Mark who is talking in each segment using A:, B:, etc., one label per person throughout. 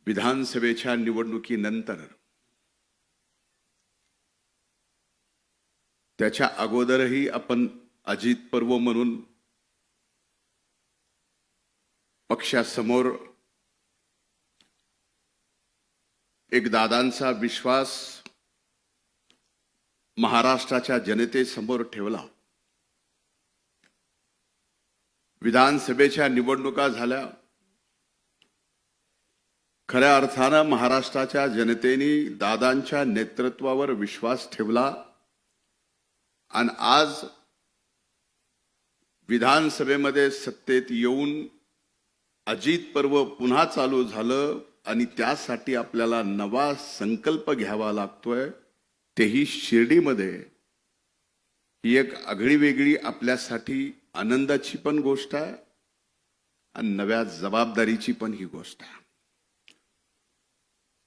A: विधानसभेच्या निवडणुकीनंतर त्याच्या अगोदरही आपण अजित पर्व म्हणून पक्षासमोर एक दादांचा विश्वास महाराष्ट्राच्या जनतेसमोर ठेवला। विधानसभेच्या निवडणुका झाल्या, खऱ्या अर्थाने महाराष्ट्राच्या जनतेने दादांच्या नेतृत्वावर विश्वास ठेवला आणि आज विधानसभेमध्ये सत्तेत येऊन अजित पर्व पुन्हा चालू झालं आणि त्यासाठी आपल्याला नवा संकल्प घ्यावा लागतोय, तेही शिर्डीमध्ये। ही एक आगळीवेगळी आपल्यासाठी आनंदाची पण गोष्ट आहे आणि नव्या जबाबदारीची पण ही गोष्ट आहे।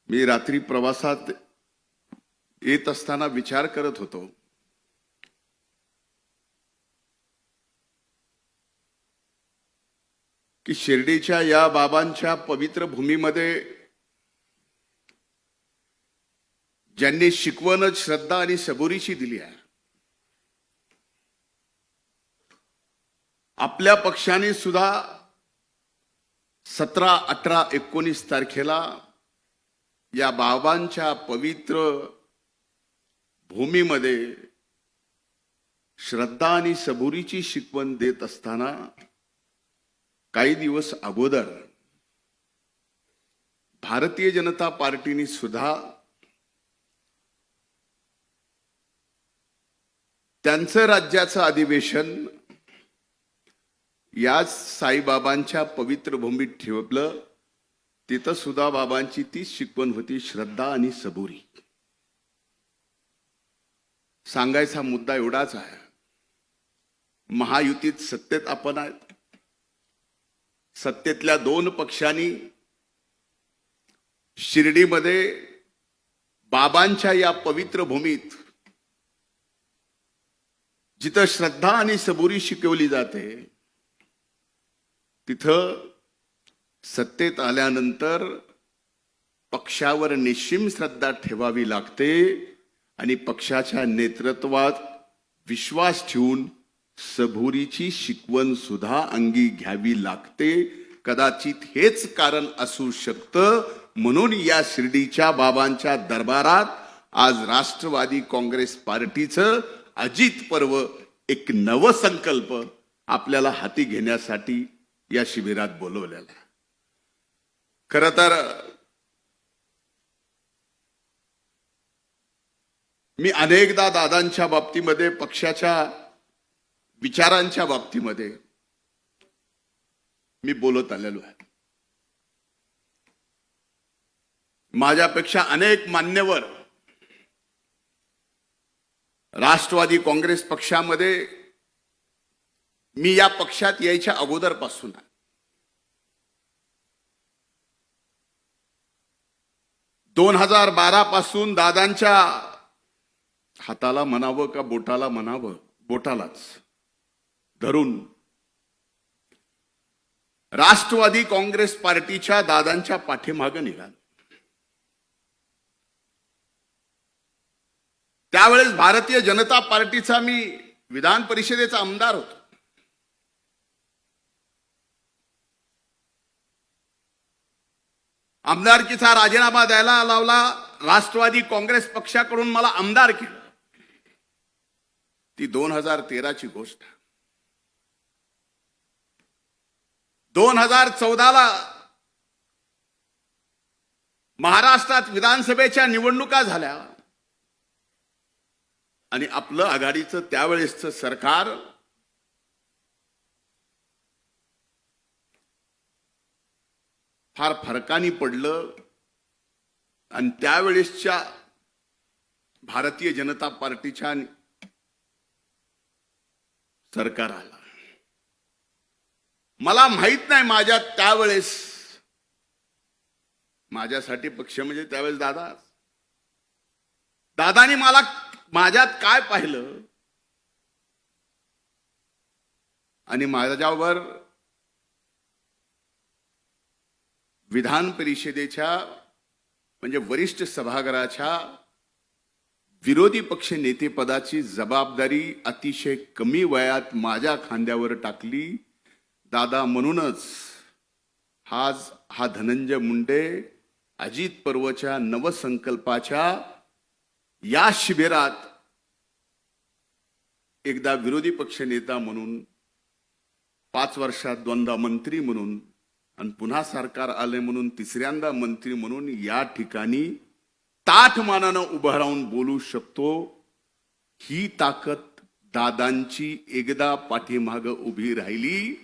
A: मी रात्री प्रवासात येत असताना विचार करत होतो की शिर्डीच्या या बाबांच्या पवित्र भूमीमध्ये ज्यांनी शिकवण श्रद्धा आणि सबुरीची दिली आहे, आपल्या पक्षाने सुद्धा 17, 18, 19 तारखेला या बाबांच्या पवित्र भूमीमध्ये श्रद्धा आणि सबुरीची शिकवण देत असताना काही दिवस अगोदर भारतीय जनता पार्टीने सुद्धा त्यांचं राज्याचं अधिवेशन याच साईबाबांच्या पवित्र भूमीत ठेवलं। तिथं सुद्धा बाबांची तीच शिकवण होती, श्रद्धा आणि सबुरी। सांगायचा मुद्दा एवढाच आहे, महायुतीत सत्तेत आपण आहेत, सत्तेतल्या 2 पक्षांनी शिर्डीमध्ये बाबांच्या या पवित्र भूमीत जिथं श्रद्धा आणि सबुरी शिकवली जाते, तिथं सत्तेत आल्यानंतर पक्षावर निश्चिम श्रद्धा ठेवावी लागते आणि पक्षाच्या नेतृत्वात विश्वास ठेवून सबुरीची शिकवण सुद्धा अंगी घ्यावी लागते। कदाचित हेच कारण असू शकतं म्हणून या शिर्डीच्या बाबांच्या दरबारात आज राष्ट्रवादी काँग्रेस पार्टीचं अजित पर्व एक नवसंकल्प आपल्याला हाती घेण्यासाठी या शिबिरात बोलवलेला। खरं तर मी अनेकदा दादांच्या बाबतीमध्ये, पक्षाच्या विचारांच्या बाबतीमध्ये मी बोलत आलेलो आहे। माझ्यापेक्षा अनेक मान्यवर राष्ट्रवादी काँग्रेस पक्षामध्ये मी या पक्षात यायच्या अगोदरपासून 2012 पासून दादांच्या हाताला म्हणावं का बोटाला म्हणावं, बोटालाच धरून राष्ट्रवादी काँग्रेस पार्टीच्या दादांच्या पाठीमागे निघालो। त्यावेळेस भारतीय जनता पार्टीचा मी विधान परिषदेचा आमदार होतो। आमदारकीचा राजीनामा द्यायला लावला, राष्ट्रवादी काँग्रेस पक्षाकडून मला आमदार केलं। ती 2013 ची गोष्ट। 2014ला महाराष्ट्रात विधानसभेच्या निवडणुका झाल्या आणि आपलं आघाडीचं त्यावेळेसचं सरकार फार फरकाने पडलं आणि त्यावेळेसच्या भारतीय जनता पार्टीच्या सरकार आला। मला माहित नाही माझ्या त्यावेळेस, माझ्यासाठी पक्ष म्हणजे त्यावेळेस दादानी मला माझ्यात काय पाहिलं आणि माझ्यावर विधान परिषदेच्या म्हणजे वरिष्ठ सभागृहाच्या विरोधी पक्ष नेतेपदाची जबाबदारी अतिशय कमी वयात माझ्या खांद्यावर टाकली. दादा, म्हणूनच हा धनंजय मुंडे अजित पर्वच्या नवसंकल्पाच्या या शिबिरात एकदा विरोधी पक्ष नेता म्हणून, 5 वर्षात 2दा मंत्री म्हणून आणि पुन्हा सरकार आले म्हणून तिसऱ्यांदा मंत्री म्हणून या ठिकाणी ताठ मानानं उभं राहून बोलू शकतो. ही ताकद दादांची एकदा पाठीमाग उभी राहिली.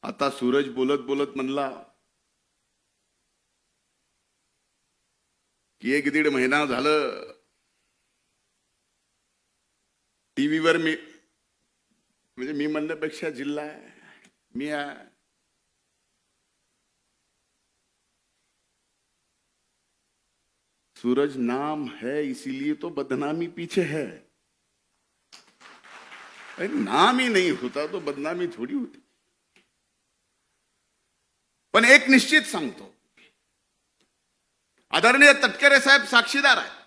A: आता सूरज बोलत बोलत म्हणला की 1-1.5 महिना झालं टीव्हीवर मी म्हणण्यापेक्षा जिल्हा मी सूरज नाम है इसीलिए तो बदनामी पीछे है. नाम ही नहीं होता तो बदनामी थोडी होती. पण एक निश्चित सांगतो, आदरणीय तटकरे साहेब साक्षीदार आहेत.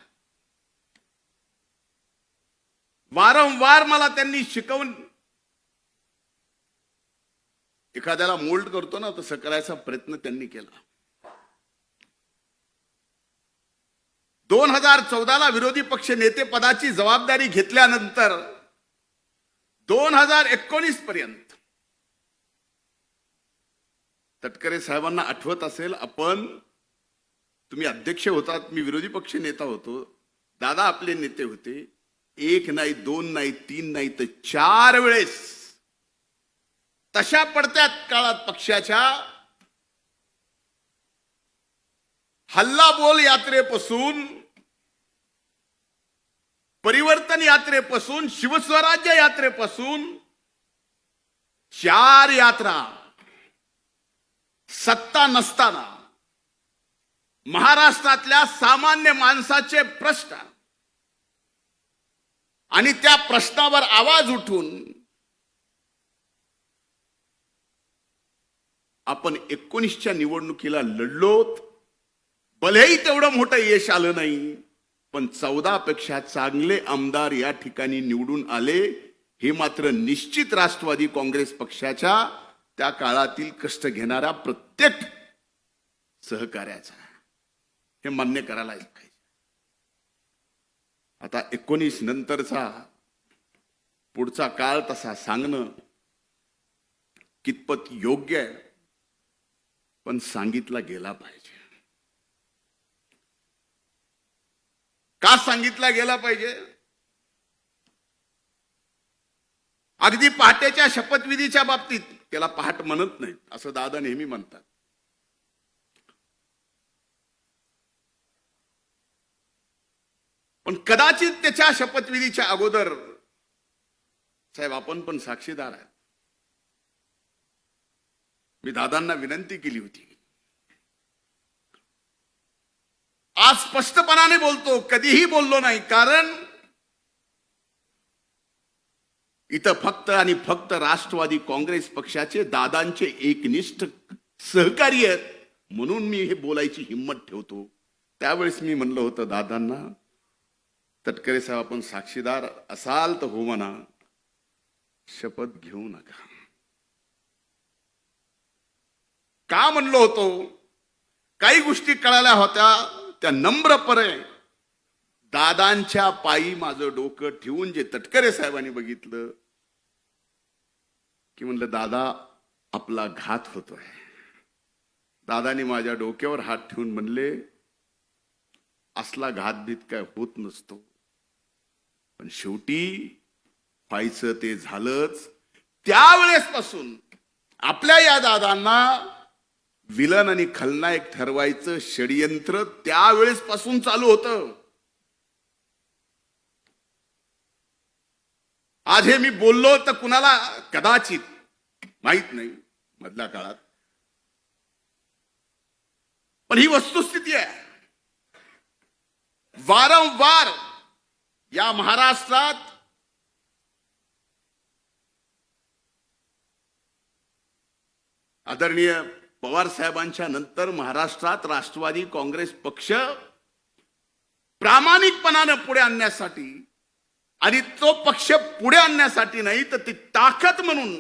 A: वारंवार मला त्यांनी शिकवून, एखाद्याला मोल्ड करतो ना तसं करायचा प्रयत्न त्यांनी केला. 2014ला विरोधी पक्ष नेते पदाची जबाबदारी घेतल्यानंतर 2019 पर्यंत तटकरे साहेबांना आठवत असेल, तुम्ही अध्यक्ष होतात, मी विरोधी पक्ष नेता होतो, दादा आपले नेते होते. 1 नाही 2 नाही 3 नाही तर 4 वेळेस तशा पडत्यात काळात पक्षाच्या हल्लाबोल यात्रेपासून, परिवर्तन यात्रेपासून, शिवस्वराज्य यात्रेपासून 4 यात्रा सत्ता नसताना महाराष्ट्रातल्या सामान्य माणसाचे प्रश्न आणि त्या प्रश्नावर आवाज उठून आपण 19च्या निवडणुकीला लढलोत. भलेही तेवढं मोठं यश आलं नाही, पण 14 पेक्षा चांगले आमदार या ठिकाणी निवडून आले. हे मात्र निश्चित राष्ट्रवादी काँग्रेस पक्षाच्या त्या काळातील कष्ट घेणाऱ्या प्रत्येक सहकार्याचा, हे मान्य करायला पाहिजे. आता 19 नंतरचा पुढचा काळ तसा सांगणं कितपत योग्य आहे, पण सांगितला गेला पाहिजे. का सांगितला गेला पाहिजे? अगदी पहाटेच्या शपथविधीच्या बाबतीत, त्याला पहाट म्हणत नाहीत असं दादा नेहमी म्हणतात, पण कदाचित त्याच्या शपथविधीच्या अगोदर साहेब आपण पण साक्षीदार आहे. मी दादांना विनंती केली होती, आज स्पष्टपणाने बोलतो, कधीही बोललो नाही, कारण इथं फक्त आणि फक्त राष्ट्रवादी काँग्रेस पक्षाचे दादांचे एकनिष्ठ सहकारी आहेत म्हणून मी हे बोलायची हिंमत ठेवतो. त्यावेळेस मी म्हणलं होतं दादांना, तटकरे साहेब आपण साक्षीदार असाल तर हो म्हणा, शपथ घेऊ नका. का म्हणलो होतो? काही गोष्टी कळाल्या होत्या, त्या नम्रपणे दादांच्या पायी माझं डोकं ठेवून जे तटकरे साहेबांनी बघितलं की म्हणलं दादा आपला घात होतोय. दादानी माझ्या डोक्यावर हात ठेवून म्हणले, असला घातभीत काय होत नसतो, पण शेवटी व्हायचं ते झालंच. त्यावेळेसपासून आपल्या या दादांना विलन आणि खलनायक ठरवायचं षडयंत्र त्यावेळेसपासून चालू होतं. आज हे मी बोललो तर कुणाला कदाचित माहित नाही मधल्या काळात, पण ही वस्तुस्थिती आहे. वारंवार या महाराष्ट्रात आदरणीय पवार साहेबांच्या नंतर महाराष्ट्रात राष्ट्रवादी काँग्रेस पक्ष प्रामाणिकपणानं पुढे आणण्यासाठी आणि तो पक्ष पुढे आणण्यासाठी नाही तर ती ताकद म्हणून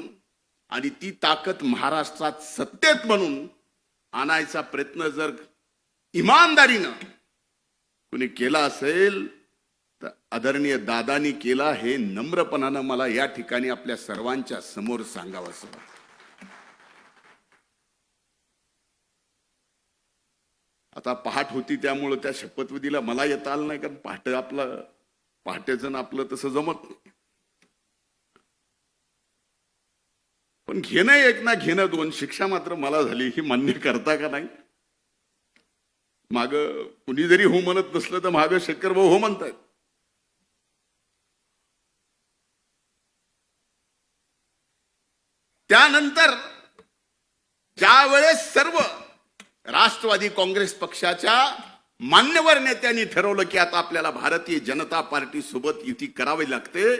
A: आणि ती ताकद महाराष्ट्रात सत्तेत म्हणून आणायचा प्रयत्न जर इमानदारीनं कुणी केला असेल तर आदरणीय दादानी केला, हे नम्रपणानं मला या ठिकाणी आपल्या सर्वांच्या समोर सांगावंसं वाटतं. आता पहाट होती त्यामुळं त्या शपथविधीला मला येता आलं नाही, कारण पहाटेचं आपलं तसं जमत नाही. पण घेणं एक ना घेणं दोन, शिक्षा मात्र मला झाली. ही मान्य करता का नाही? माग कुणी जरी हो म्हणत नसलं तर माग शेखर भाऊ हो म्हणतायत. त्यानंतर ज्या वेळेस सर्व राष्ट्रवादी काँग्रेस पक्षाच्या मान्यवर नेत्यांनी ठरवलं की आता आपल्याला भारतीय जनता पार्टी सोबत युती करावी लागते,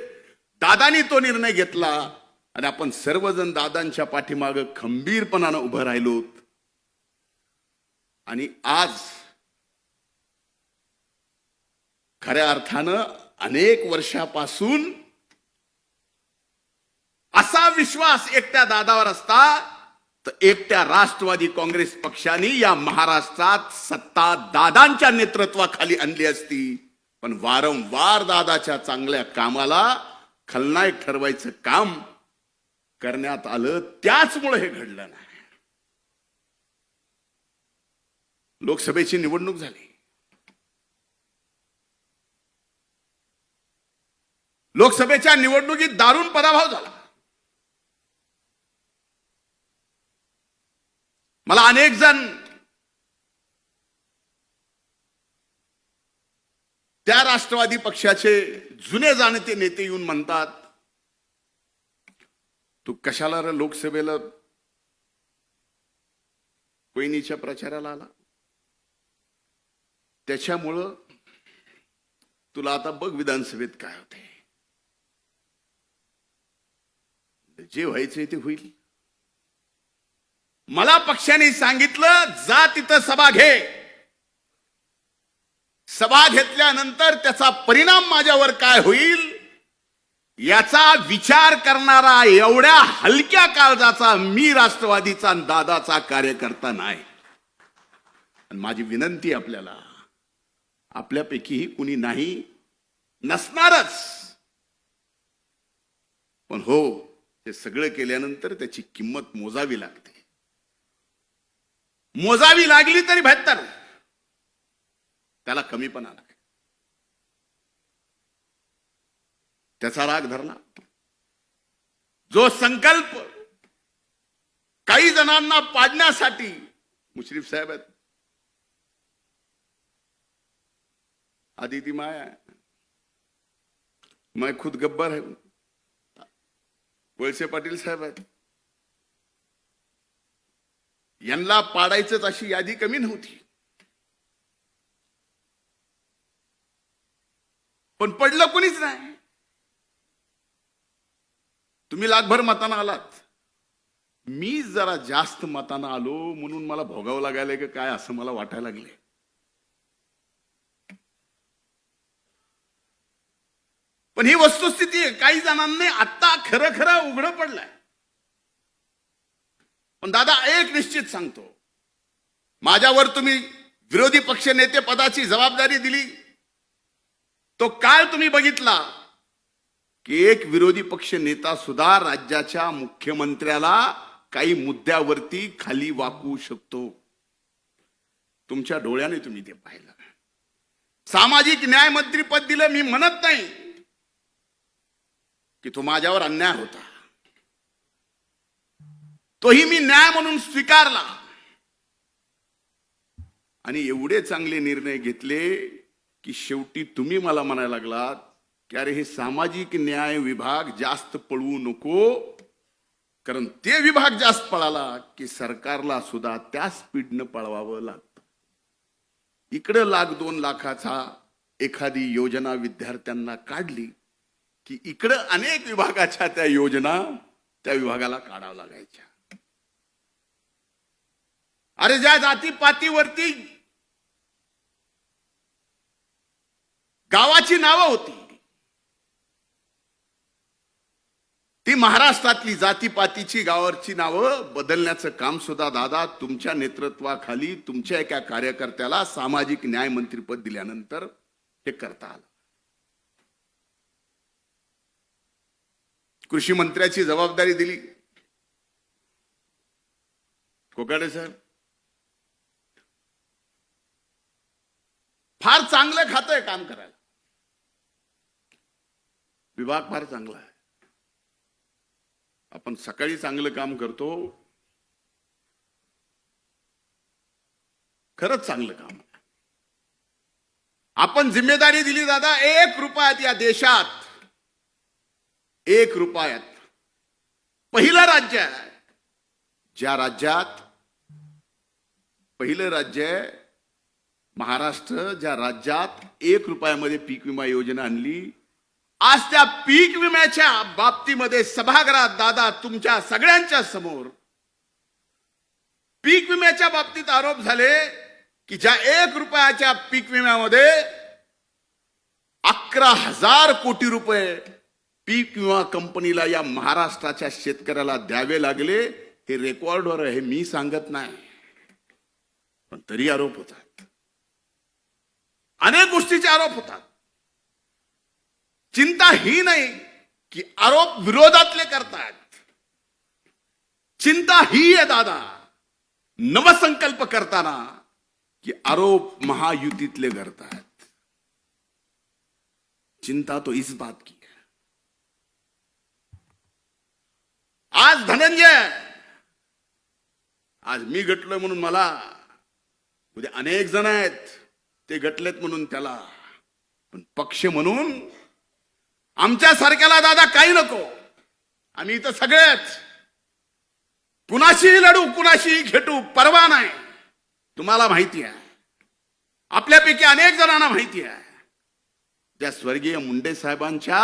A: दादानी तो निर्णय घेतला आणि आपण सर्वजण दादांच्या पाठीमागे खंबीरपणानं उभं राहिलो. आणि आज खऱ्या अर्थानं अनेक वर्षापासून असा विश्वास एकट्या दादावर असता तर एकट्या राष्ट्रवादी काँग्रेस पक्षाने या महाराष्ट्रात सत्ता दादांच्या नेतृत्वाखाली आणली असती. पण वारंवार दादाच्या चांगल्या कामाला खलनायक ठरवायचं काम करण्यात आलं, त्याचमुळे हे घडलं नाही. लोकसभेची निवडणूक झाली. लोकसभेच्या निवडणुकीत दारुण पराभव झाला. मला अनेक जण त्या राष्ट्रवादी पक्षाचे जुने जाणते नेते येऊन म्हणतात, तू कशाला रे लोकसभेला कोयनीच्या प्रचाराला आला? त्याच्यामुळं तुला आता बघ विधानसभेत काय होते. जे व्हायचंय ते होईल. मला पक्षाने सांगितलं जा तिथं सभा घे. सभा घेतल्यानंतर त्याचा परिणाम माझ्यावर काय होईल याचा विचार करणारा एवढ्या हलक्या काळजाचा मी राष्ट्रवादीचा आणि दादाचा कार्यकर्ता नाही. आणि माझी विनंती आपल्याला, आपल्यापैकीही कुणी नाही नसणारच, पण हो हे सगळं केल्यानंतर त्याची किंमत मोजावी लागते. मोजावी लागली तरी 72, त्याला कमीपणा नाही. त्याचा राग धरला. जो संकल्प काही जणांना पाडण्यासाठी, मुश्रीफ साहेब आहेत, आदिती माया, मैं खुद गब्बर है, वळसे पाटील साहेब आहेत, यांना पाडायचंच अशी यादी कमी नव्हती. पण पडलं कोणीच नाही. तुम्ही लाखभर मतांना आलात, मी जरा जास्त मतांना आलो म्हणून मला भोगावं लागायला का काय असं मला वाटायला लागले. पण ही वस्तुस्थिती आहे. काही जणांनी आता खरं खरं उघडं पडलंय. पण दादा एक निश्चित सांगतो, माझ्यावर तुम्ही विरोधी पक्ष नेते पदाची जबाबदारी दिली, तो काळ तुम्ही बघितला की एक विरोधी पक्ष नेता सुद्धा राज्याच्या मुख्यमंत्र्याला काही मुद्द्यावरती खाली वाकवू शकतो. तुमच्या डोळ्याने तुम्ही ते पाहिलं. सामाजिक न्याय मंत्री पद दिलं, मी म्हणत नाही की तो माझ्यावर अन्याय होता, तोही मी न्याय म्हणून स्वीकारला आणि एवढे चांगले निर्णय घेतले की शेवटी तुम्ही मला म्हणायला लागलात की अरे हे सामाजिक न्याय विभाग जास्त पळवू नको, कारण ते विभाग जास्त पळाला की सरकारला सुद्धा त्या स्पीडनं पळवावं लागतं. इकडे 1,00,000-2 लाखाचा एखादी योजना विद्यार्थ्यांना काढली की इकडे अनेक विभागाच्या त्या योजना त्या विभागाला काढाव्या लागायच्या. अरे ज्या जातीपातीवरती गावाची नावं होती, ती महाराष्ट्रातली जातीपातीची गावाची नावं बदलण्याचं काम सुद्धा दादा तुमच्या नेतृत्वाखाली तुमच्या एका कार्यकर्त्याला सामाजिक न्याय मंत्रीपद दिल्यानंतर हे करता आलं. कृषी मंत्र्याची जबाबदारी दिली कोकाटे साहेब. फार चांगलं खातं आहे काम करायला, विभाग फार चांगला आहे. आपण सकाळी चांगलं काम करतो, खरंच चांगलं काम. आपण जिम्मेदारी दिली दादा, 1 रुपयात या देशात 1 रुपयात पहिलं राज्य आहे, ज्या राज्यात पहिलं राज्य आहे महाराष्ट्र, ज्या राज्यात 1 रुपयामध्ये पीक विमा योजना आणली. आज त्या पीक विम्याच्या बाबतीमध्ये सभागृहात दादा तुमच्या सगळ्यांच्या समोर पीक विम्याच्या बाबतीत आरोप झाले की ज्या 1 रुपयाच्या पीक विम्यामध्ये 11,000 कोटी रुपये पीक विमा कंपनीला या महाराष्ट्राच्या शेतकऱ्याला द्यावे लागले. हे रेकॉर्डवर आहे, मी सांगत नाही, पण तरी आरोप होतात, अनेक गोष्टीचे आरोप होतात. चिंता ही नाही की आरोप विरोधातले करतात, चिंता ही आहे दादा नवसंकल्प करताना की आरोप महायुतीतले करतात. चिंता तो इस बात की है. आज धनंजय, आज मी गटलोय म्हणून मला, उद्या अनेक जण आहेत ते गटलेत म्हणून त्याला, पण पक्ष म्हणून आमच्या सारख्याला दादा काही नको. आम्ही इथं सगळेच कुणाशीही लढू, कुणाशीही खेटू, परवा नाही. तुम्हाला माहिती आहे, आपल्यापैकी अनेक जणांना माहिती आहे, त्या स्वर्गीय मुंडे साहेबांच्या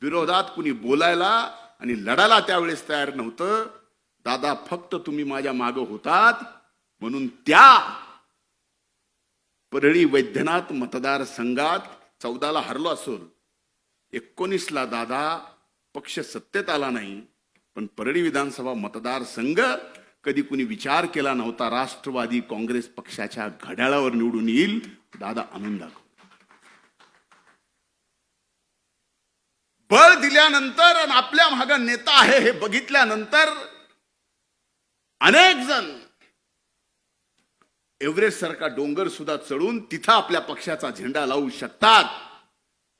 A: विरोधात कुणी बोलायला आणि लढायला त्यावेळेस तयार नव्हतं. दादा फक्त तुम्ही माझ्या मागे होतात म्हणून त्या परळी वैद्यनाथ मतदारसंघात 14ला हरलो असून 19ला दादा पक्ष सत्तेत आला नाही, पण परळी विधानसभा मतदारसंघ कधी कुणी विचार केला नव्हता राष्ट्रवादी काँग्रेस पक्षाच्या घड्याळावर निवडून येईल. दादा आणून दाखव. बळ दिल्यानंतर आणि आपल्या मागे नेता आहे हे बघितल्यानंतर अनेक जण एव्हरेस्ट सारखा डोंगर सुद्धा चढून तिथं आपल्या पक्षाचा झेंडा लावू शकतात.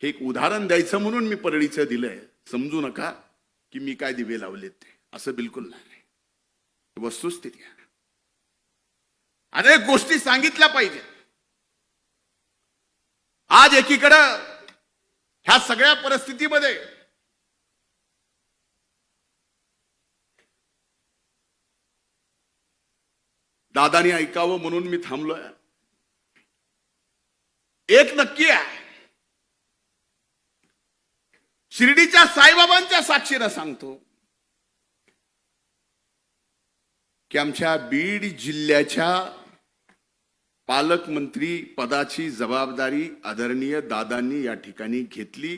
A: हे एक उदाहरण द्यायचं म्हणून मी परळीचं दिलंय. समजू नका की मी काय दिवे लावलेत ते, असं बिलकुल नाही. वस्तुस्थिती आहे. अनेक गोष्टी सांगितल्या पाहिजे. आज एकीकडं ह्या सगळ्या परिस्थितीमध्ये दादानी ऐकावं म्हणून मी थांबलोय. एक नक्की आहे, शिर्डीच्या साईबाबांच्या साक्षीनं सांगतो की आमच्या बीड जिल्ह्याच्या पालकमंत्री पदाची जबाबदारी आदरणीय दादांनी या ठिकाणी घेतली.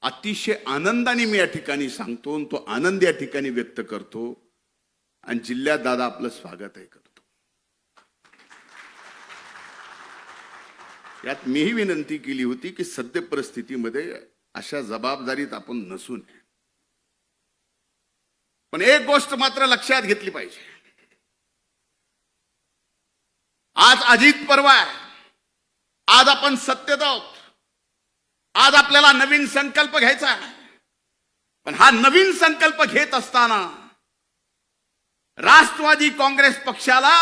A: अतिशय आनंदाने मी या ठिकाणी सांगतो, तो आनंद या ठिकाणी व्यक्त करतो आणि जिल्ह्यात दादा आपलं स्वागत आहे करतो. यात मीही विनंती केली होती की सद्य परिस्थितीमध्ये अशा जबाबदारीत आपण नसू नये. पण एक गोष्ट मात्र लक्षात घेतली पाहिजे. आज अजित पर्व आहे, आज आपण सत्तेत आहोत, आज आपल्याला नवीन संकल्प घ्यायचा आहे. पण हा नवीन संकल्प घेत असताना राष्ट्रवादी काँग्रेस पक्षाला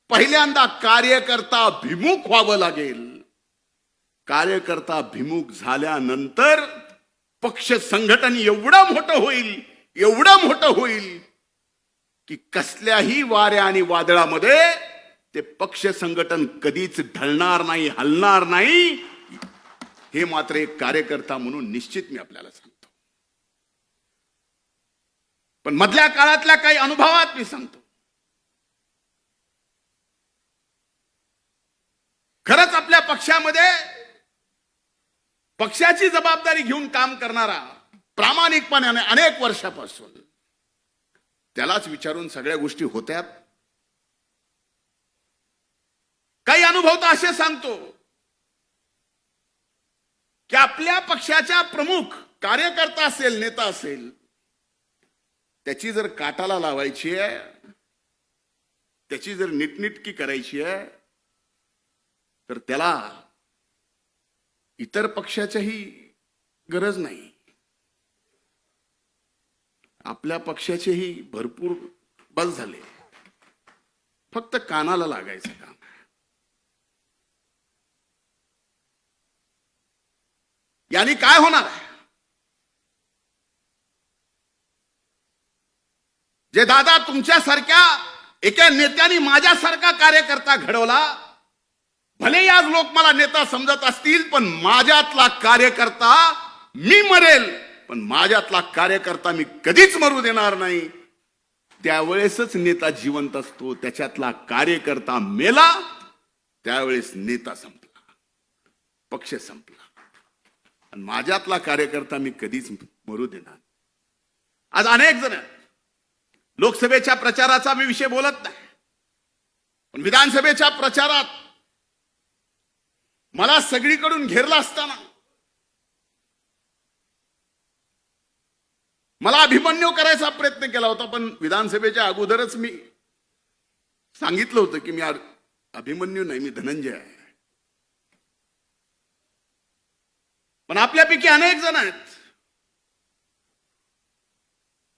A: पहिल्यांदा कार्यकर्ता भिमुख व्हावं लागेल. कार्यकर्ता भिमुख झाल्यानंतर पक्ष संघटन एवढं मोठं होईल, एवढं मोठं होईल की कसल्याही वाऱ्या आणि वादळामध्ये ते पक्ष संघटन कधीच ढळणार नाही, हलणार नाही. हे मात्र एक कार्यकर्ता म्हणून निश्चित मी आपल्याला सांगतो. पण मधल्या काळातल्या काही अनुभवात मी सांगतो. पक्षामध्ये पक्षाची जबाबदारी घेऊन काम करणारा प्रामाणिकपणाने अनेक वर्षापासून, त्यालाच विचारून सगळ्या गोष्टी होत्यात. काही अनुभव तर असे सांगतो की आपल्या पक्षाच्या प्रमुख कार्यकर्ता असेल, नेता असेल, त्याची जर काटाला लावायची आहे, त्याची जर नीटनीटकी करायची आहे, तर त्याला इतर पक्षाच्याही गरज नाही. आपल्या पक्षाचेही भरपूर बस झाले, फक्त कानाला लागायचं काम. यानी काय होणार आहे? जे दादा तुमच्यासारख्या एका नेत्याने माझ्यासारखा कार्यकर्ता घडवला, भले आज लोक मला नेता समजत असतील, पण माझ्यातला कार्यकर्ता मी मरेल, पण माझ्यातला कार्यकर्ता मी कधीच मरू देणार नाही. त्यावेळेसच नेता जिवंत असतो. त्याच्यातला कार्यकर्ता मेला त्यावेळेस नेता संपला, पक्ष संपला. आणि माझ्यातला कार्यकर्ता मी कधीच मरू देणार. आज अनेक जण लोकसभेच्या प्रचाराचा मी विषय बोलत नाही, पण विधानसभेच्या प्रचारात मला सगळीकडून घेरला असताना मला अभिमन्यू करायचा प्रयत्न केला होता, पण विधानसभेच्या अगोदरच मी सांगितलं होतं की मी अभिमन्यू नाही, मी धनंजय आहे. पण आपल्यापैकी अनेक जण आहेत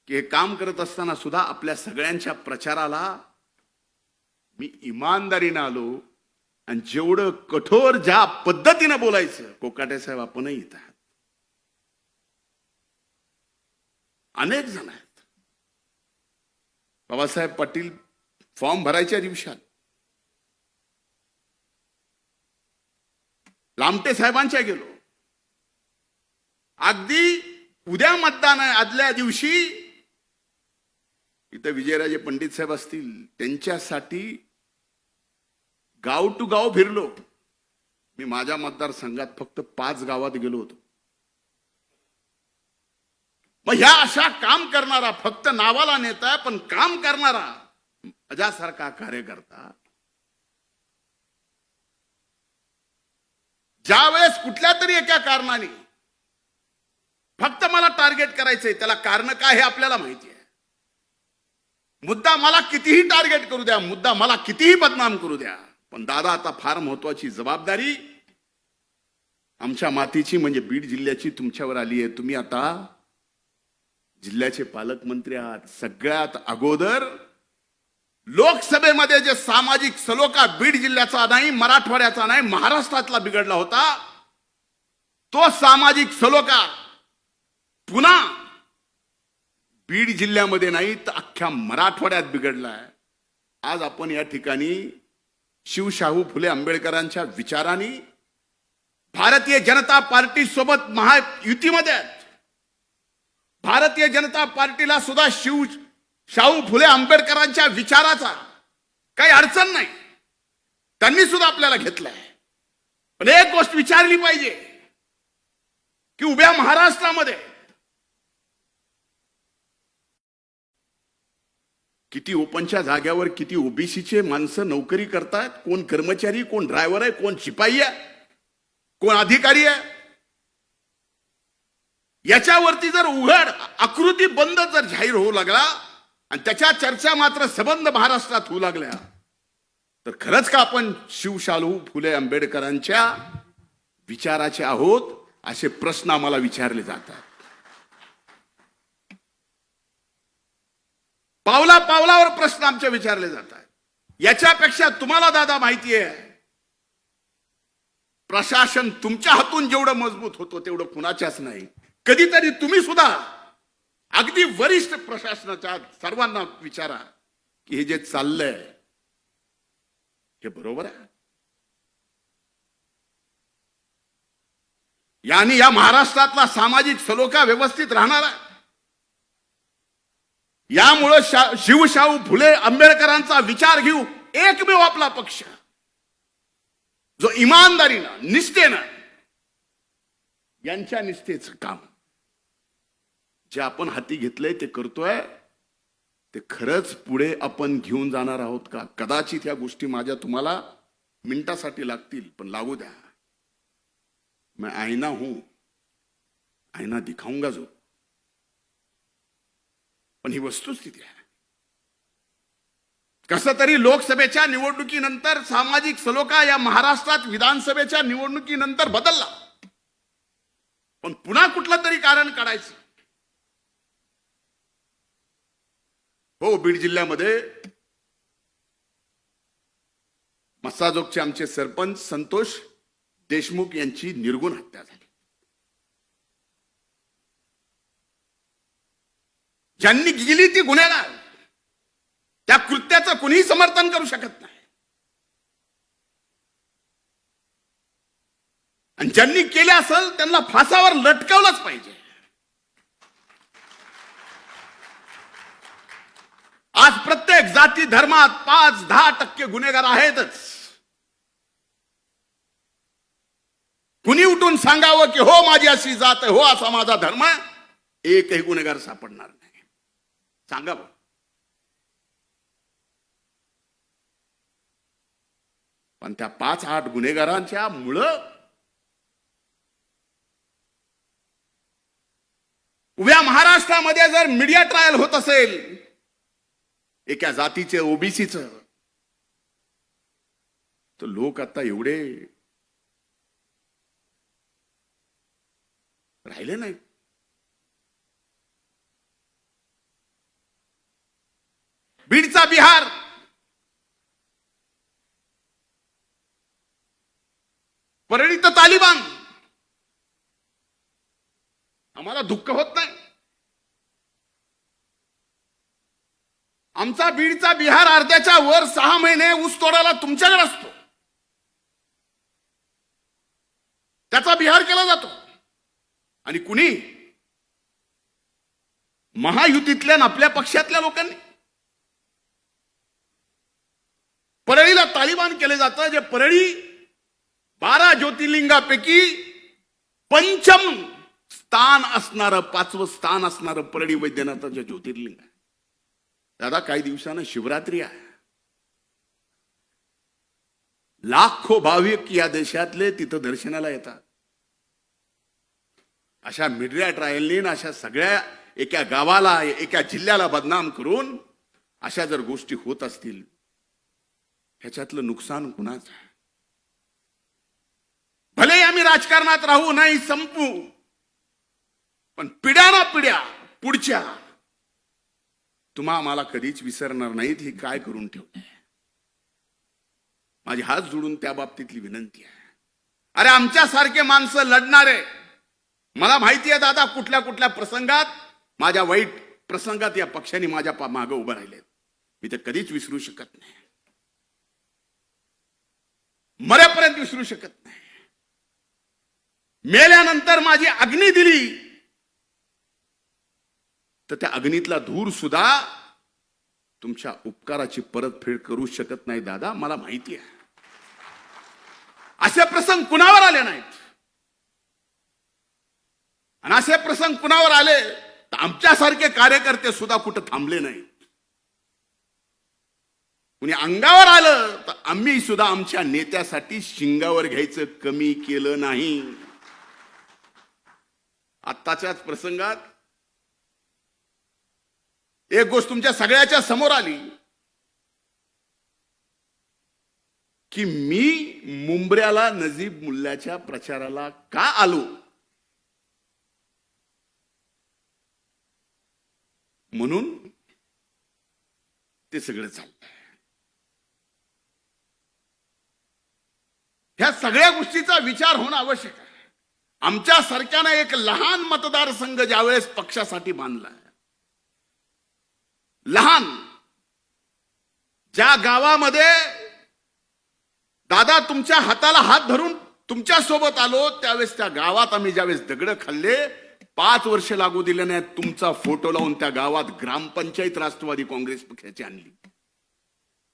A: की हे काम करत असताना सुद्धा आपल्या सगळ्यांच्या प्रचाराला मी इमानदारीनं आलो. आणि जेवढं कठोर ज्या पद्धतीनं बोलायचं, कोकाटे साहेब आपणही इथं आहात, अनेक जण आहेत. बाबासाहेब पाटील फॉर्म भरायच्या दिवसात लामटे साहेबांच्या गेलो. अगदी उद्या मतदान आहे, आदल्या दिवशी इथं विजयराजे पंडित साहेब असतील, त्यांच्यासाठी गाव टू गाव फिरलो. मी माझ्या मतदारसंघात फक्त 5 गावात गेलो होतो. मग ह्या अशा काम करणारा, फक्त नावाला नेता पण काम करणारा माझ्यासारखा कार्यकर्ता ज्या वेळेस कुठल्या तरी एका कारणाने फक्त मला टार्गेट करायचंय, त्याला कारण काय हे आपल्याला माहिती आहे. मुद्दा मला कितीही टार्गेट करू द्या, मुद्दा मला कितीही बदनाम करू द्या, पण दादा आता फार महत्वाची जबाबदारी आमच्या मातीची म्हणजे बीड जिल्ह्याची तुमच्यावर आली आहे. तुम्ही आता जिल्ह्याचे पालकमंत्री आहात. सगळ्यात अगोदर लोकसभेमध्ये जे सामाजिक सलोखा बीड जिल्ह्याचा नाही, मराठवाड्याचा नाही, महाराष्ट्रातला बिघडला होता, तो सामाजिक सलोखा पुन्हा बीड जिल्ह्यामध्ये नाही तर अख्ख्या मराठवाड्यात बिघडलाय. आज आपण या ठिकाणी शिवशाहू फुले आंबेडकरांच्या विचारांनी भारतीय जनता पार्टी सोबत महायुतीमध्ये आहेत. भारतीय जनता पार्टीला सुद्धा शाहू फुले आंबेडकरांच्या विचाराचा काही अडचण नाही, त्यांनी सुद्धा आपल्याला घेतलंय. पण एक गोष्ट विचारली पाहिजे की उभ्या महाराष्ट्रामध्ये किती ओपनच्या जाग्यावर किती ओबीसीचे माणसं नोकरी करतात, कोण कर्मचारी, कोण ड्रायव्हर आहे, कोण शिपाई आहे, कोण अधिकारी आहे. याच्यावरती जर उघड आकृती बंद जर जाहीर होऊ लागला आणि त्याच्या चर्चा मात्र सबंध महाराष्ट्रात होऊ लागल्या, तर खरंच का आपण शिवशाहू फुले आंबेडकरांच्या विचाराचे आहोत असे प्रश्न आम्हाला विचारले जातात. पावला पावलावर प्रश्न आमचे विचारले जातात. याच्यापेक्षा तुम्हाला दादा माहिती आहे, प्रशासन तुमच्या हातून जेवढं मजबूत होतो तेवढं कुणाच्याच नाही. कधीतरी तुम्ही सुद्धा अगदी वरिष्ठ प्रशासनाच्या सर्वांना विचारा की हे जे चाललंय हे बरोबर आहे. यानी या महाराष्ट्रातला सामाजिक सलोखा व्यवस्थित राहणार आहे. यामुळे शिवशाहू फुले आंबेडकरांचा विचार घेऊ एकमेव आपला पक्ष जो इमानदारीनं निष्ठेनं यांच्या निष्ठेचं काम जे आपण हाती घेतलंय ते करतोय, ते खरंच पुढे आपण घेऊन जाणार आहोत का? कदाचित या गोष्टी माझ्या तुम्हाला मिनिटासाठी लागतील, पण लागू द्या. मैं आईना हूं, आईना दिखाऊंगा जो. पण ही वस्तुस्थिती आहे. कसं तरी लोकसभेच्या निवडणुकीनंतर सामाजिक सलोखा या महाराष्ट्रात विधानसभेच्या निवडणुकीनंतर बदलला, पण पुन्हा कुठलं तरी कारण काढायचं. हो, बीड जिल्ह्यामध्ये मस्साजोगचे आमचे सरपंच संतोष देशमुख यांची निर्गुण हत्या झाली. ज्यांनी केली ती गुन्हेगार, त्या कृत्याचं कुणीही समर्थन करू शकत नाही. आणि ज्यांनी केले असेल त्यांना फासावर लटकवलंच पाहिजे. आज प्रत्येक जाती धर्मात 5-10% गुन्हेगार आहेतच. कुणी उठून सांगावं की हो माझी अशी जात आहे, हो असा माझा धर्म, एकही गुन्हेगार सापडणार नाही. सांगावं. पण त्या 5-8 गुन्हेगारांच्या मुळे उभ्या महाराष्ट्रामध्ये जर मीडिया ट्रायल होत असेल एका जातीचे, ओबीसीचं, तर लोक आता एवढे राहिले नाही. बीडचा बिहार, परळीत तालिबान. आम्हाला दुःख होत नाही. आमचा बीडचा बिहार अर्ध्याच्या वर 6 महिने ऊस तोडायला तुमच्याकडे असतो, त्याचा बिहार केला जातो. आणि कुणी महायुतीतल्या आपल्या पक्षातल्या लोकांनी परळीला तालिबान केले जातं, जे परळी 12 ज्योतिर्लिंगापैकी पंचम स्थान असणारं, 5वं स्थान असणारं परळी वैद्यनाथाचं ज्योतिर्लिंग आहे. दादा, काही दिवसानं शिवरात्री आहे. लाखो भाविक या देशातले तिथं दर्शनाला येतात. अशा मीडिया ट्रायलनी, अशा सगळ्या एका गावाला, एका जिल्ह्याला बदनाम करून अशा जर गोष्टी होत असतील, ह्याच्यातलं नुकसान कुणाचं आहे? भले आम्ही राजकारणात राहू नाही, संपू, पण पिढ्याना पिढ्या पुढच्या तुम्हा मला कधीच विसरणार नाहीत. ही काय करून ठेवते. माझी हात जोडून त्या बाबतीतली विनंती आहे. अरे आमच्यासारखे माणसं लढणारे, मला माहिती आहे दादा, कुठल्या कुठल्या प्रसंगात, माझ्या वाईट प्रसंगात या पक्षाने माझ्या मागे उभं राहिले. मी ते कधीच विसरू शकत नाही, मरेपर्यंत विसरू शकत नाही. मेल्यानंतर माझी अग्नी दिली तर त्या अग्नीतला धूर सुद्धा तुमच्या उपकाराची परतफेड करू शकत नाही दादा, मला माहिती आहे. असे प्रसंग कुणावर आले नाहीत. आणि असे प्रसंग कुणावर आले तर आमच्यासारखे कार्यकर्ते सुद्धा कुठं थांबले नाहीत. कुणी अंगावर आलं तर आम्ही सुद्धा आमच्या नेत्यासाठी शिंगावर घ्यायचं कमी केलं नाही. आत्ताच्याच प्रसंगात एक गोष्ट तुमच्या सगळ्याच्या समोर आली की मी मुंबऱ्याला नजीब मुल्ल्याच्या प्रचाराला का आलो, म्हणून ते सगळं चाललंय. ह्या सगळ्या गोष्टीचा विचार होणं आवश्यक आहे. आमच्या सारख्यानं एक लहान मतदारसंघ ज्यावेळेस पक्षासाठी बांधला, लहान, ज्या गावामध्ये दादा तुमच्या हाताला हात धरून तुमच्या सोबत आलो, त्यावेळेस त्या गावात आम्ही ज्यावेळेस दगड खाल्ले, 5 वर्ष लागू दिले नाही, तुमचा फोटो लावून त्या गावात ग्रामपंचायत राष्ट्रवादी काँग्रेस पक्षाची आणली.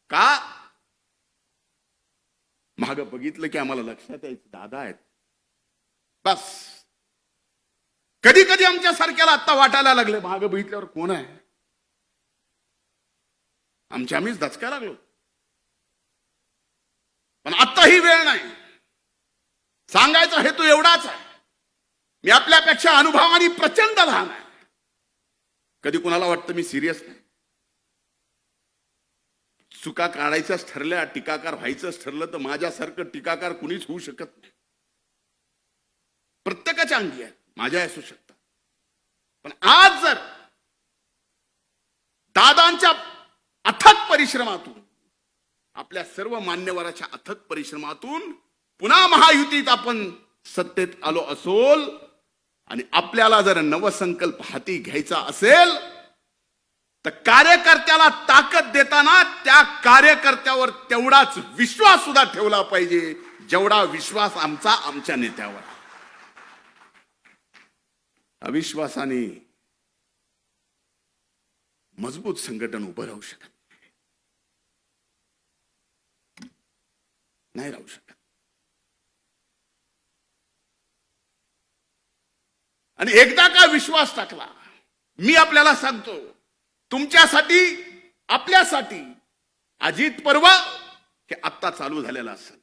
A: का? मागं बघितलं की आम्हाला लक्षात यायचं दादा आहेत. बस कधी कधी आमच्या सारख्याला आता वाटायला लागले मागं बघितल्यावर कोण आहे, आम्हीच दचकाय लागलो. पण आता ही वेळ नाही. सांगायचा हेतू एवढाच आहे, मी आपल्यापेक्षा अनुभवाने प्रचंड लहान आहे. कधी कुणाला वाटतं मी सिरियस नाही. चुका काढायच्याच ठरल्या, टीकाकार व्हायचंच ठरलं तर माझ्यासारखं टीकाकार कुणीच होऊ शकत नाही. प्रत्येकाच्या अंगी आहे, माझ्या असू शकतात. पण आज जर दादांच्या अथक परिश्रमातून, आपल्या सर्व मान्यवराच्या अथक परिश्रमातून पुन्हा महायुतीत आपण सत्तेत आलो असोल आणि आपल्याला जर नवसंकल्प हाती घ्यायचा असेल तर कार्यकर्त्याला ताकद देताना त्या कार्यकर्त्यावर तेवढाच विश्वास सुद्धा ठेवला पाहिजे जेवढा विश्वास आमच्या नेत्यावर. अविश्वासाने मजबूत संघटन उभं राहू शकत नाही, राहू शकत. आणि एकदा का विश्वास टाकला, मी आपल्याला सांगतो, तुमच्यासाठी आपल्यासाठी अजित पर्व हे आत्ता चालू झालेलं असेल.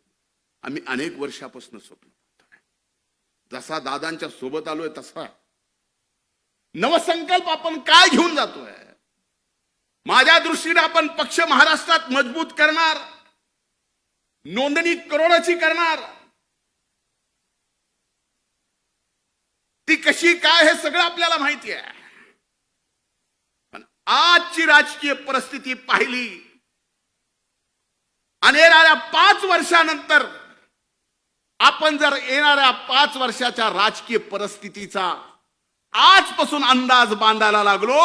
A: आम्ही अनेक वर्षापासून स्वप्न पाहतोय. जसा दादांच्या सोबत आलोय तसा नवसंकल्प आपण काय घेऊन जातोय. माझ्या दृष्टीने आपण पक्ष महाराष्ट्रात मजबूत करणार, नोंदणी करोडाची करणार. ती कशी काय हे सगळं आपल्याला माहिती आहे. पण आजची राजकीय परिस्थिती पाहिली आणि येणाऱ्या 5 वर्षानंतर आपण जर येणाऱ्या 5 वर्षाच्या राजकीय परिस्थितीचा आजपासून अंदाज बांधायला लागलो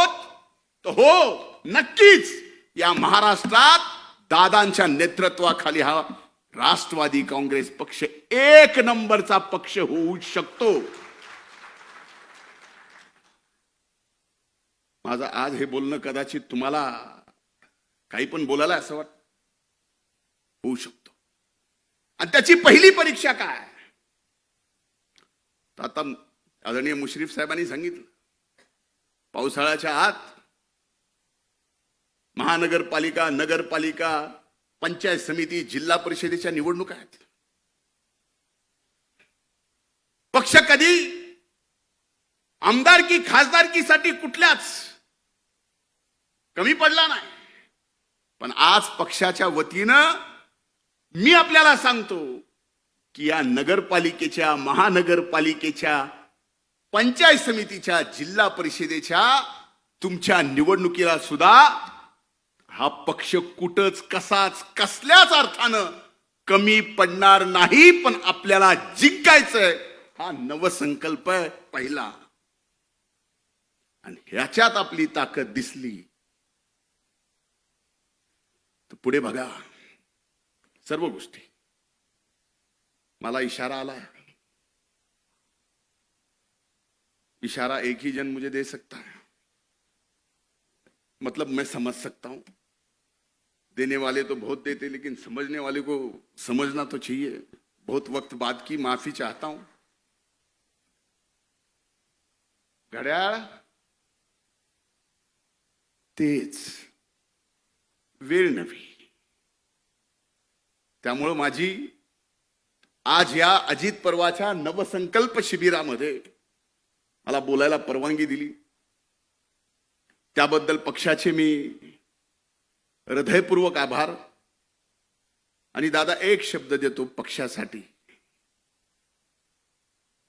A: तर हो, नक्कीच या महाराष्ट्रात दादांच्या नेतृत्वाखाली हा राष्ट्रवादी काँग्रेस पक्ष 1 नंबरचा पक्ष होऊ शकतो. माझं आज हे बोलणं कदाचित तुम्हाला काही पण बोलायला असं वाटतं, होऊ शकतो. आणि त्याची पहिली परीक्षा काय, आता आदरणीय मुश्रीफ साहेबांनी सांगितलं, पावसाळ्याच्या आत महानगरपालिका, नगरपालिका, पंचायत समिती, जिल्हा परिषदेच्या निवडणुका आहेत. पक्ष कधी आमदारकी खासदारकीसाठी कुठल्याच कमी पडला नाही. पण आज पक्षाच्या वतीनं मी आपल्याला सांगतो की या नगरपालिकेच्या, महानगरपालिकेच्या, पंचायत समितीच्या, जिल्हा परिषदेच्या तुमच्या निवडणुकीला सुद्धा हा पक्ष कुठंच कसाच कसल्याच अर्थानं कमी पडणार नाही. पण आपल्याला जिंकायचंय, हा नवसंकल्प आहे पहिला. आणि ह्याच्यात आपली ताकद दिसली तर पुढे बघा सर्व गोष्टी. मला इशारा आला, इशारा एक ही जन मुझे दे सकता है, मतलब मैं समझ सकता हूं. देने वाले तो बहुत देते, लेकिन समझने वाले को समझना तो चाहिए. बहुत वक्त बाद की माफी चाहता हूं. घड्याळ तेच, वेळ नव्हे. त्यामुळे माझी आज या अजित पर्वाच्या नवसंकल्प शिबिरामध्ये मला बोलायला परवानगी दिली त्याबद्दल पक्षाचे मी हृदयपूर्वक आभार. आणि दादा, एक शब्द देतो पक्षासाठी,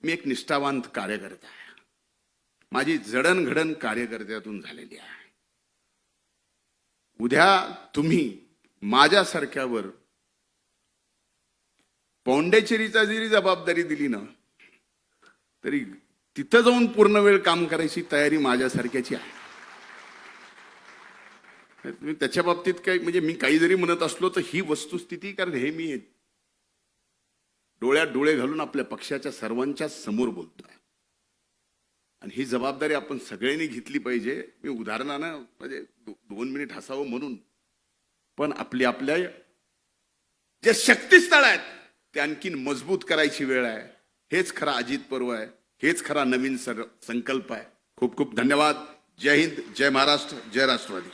A: मी एक निष्ठावंत कार्यकर्ता आहे. माझी जडणघडण कार्यकर्त्यातून झालेली आहे. उद्या तुम्ही माझ्यासारख्यावर पौंडेचेरीचा जरी जबाबदारी दिली ना, तरी तिथं जाऊन पूर्ण वेळ काम करायची तयारी माझ्यासारख्याची आहे. त्याच्या बाबतीत काही म्हणजे मी काही जरी म्हणत असलो तर ही वस्तुस्थिती, कारण हे मी डोळ्यात डोळे घालून आपल्या पक्षाच्या सर्वांच्या समोर बोलतोय. आणि ही जबाबदारी आपण सगळ्यांनी घेतली पाहिजे. मी उदाहरणानं म्हणजे 2 मिनिट हसावं म्हणून, पण आपल्या जे शक्तीस्थळ आहेत ते आणखीन मजबूत करायची वेळ आहे. हेच खरा अजित पर्व आहे. हेच खरा नवीन संकल्प आहे. खूप खूप धन्यवाद. जय हिंद, जय महाराष्ट्र, जय राष्ट्रवादी.